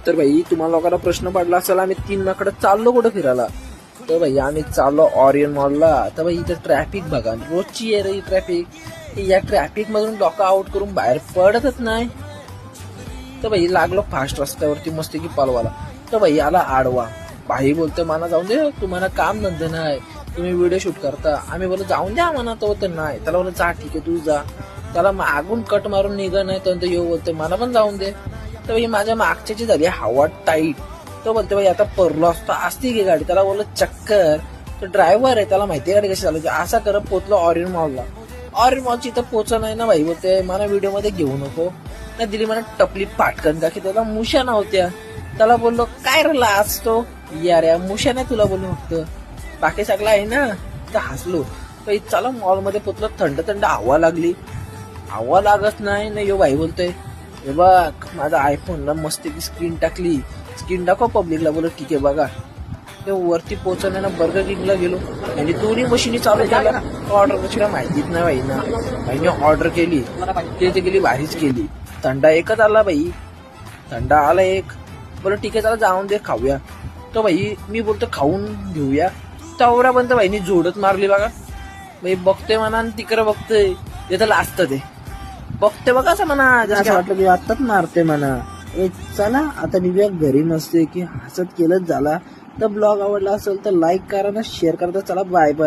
तर भाई तुम्हाला लोकांना प्रश्न पडला असेल आम्ही 3 कडे चाललो कुठं फिरायला. तर भाई आम्ही चाललो ऑरियन मॉलला. तर भाई इथं ट्रॅफिक बघा, रोजची आहे रे ट्रॅफिक. या ट्रॅफिक मधून डोका आउट करून बाहेर पडतच नाही. तर भाई लागलो फास्ट रस्त्यावरती मस्त की पालवाला. तर भाई आला आडवा. भाई बोलतोय मला जाऊन दे, तुम्हाला काम धंदे नाही, तुम्ही व्हिडिओ शूट करता. आम्ही बोललो जाऊन द्या म्हणा. तो बोलतो नाही. त्याला बोलतो जा ठीक आहे तू जा. त्याला मागून कट मारून निघ नाही तर येऊ बोलतोय मला पण जाऊन दे. तर भाई माझ्या मागच्याची झाली हवा टाईट. तो बोलतो भाई आता परलो असतो असती की गाडी. त्याला बोललो चक्कर. तो ड्रायव्हर आहे, त्याला माहिती गाडी कशी चालवायची. असा करत पोचलो ऑरियन मॉलला. ऑरियन मॉलची इथं पोच नाही ना भाई. बोलते मला व्हिडिओ मध्ये घेऊ नको. नाही दिली मला टपली पाटकन का की त्याला मुशा नव्हत्या. त्याला बोललो काय रला असतो यार या मुशा नाही तुला बोललो फक्त बाकी सगळं आहे ना. तर हसलो. तर चला मॉलमध्ये पोचलो. थंड थंड हवा लागली. हवा लागत नाही यो भाई बोलतोय हे बघ माझा आयफोनला मस्त की स्क्रीन टाकली. स्क्रीन दाखव पब्लिकला. बोलत ठीक आहे बघा. ते वरती पोहोचवण्याला बर्गर किंगला गेलो आणि दोन्ही मशीनी चालू केल्या. ऑर्डर कशी माहितीच नाही भाई ना. भाईने ऑर्डर केली ते गेली भारीच केली. थंडा एकच आला भाई. थंडा आला एक. बोल ठीक आहे चला जाऊन दे खाऊया. तो भाई मी बोलतो खाऊन घेऊया. तवरा पण तर भाईनी जोडत मारली बघा. भाई बघतोय म्हणा आणि तिकडे बघतोय ते तर लाजत ते बघते बघा असं म्हणा. असं वाटलं की आत्ताच मारते म्हणा. चला आता निघूया घरी मस्त की हसत केलंच झाला. तर ब्लॉग आवडला असेल तर लाईक करा ना शेअर करा. तर चला बाय बाय.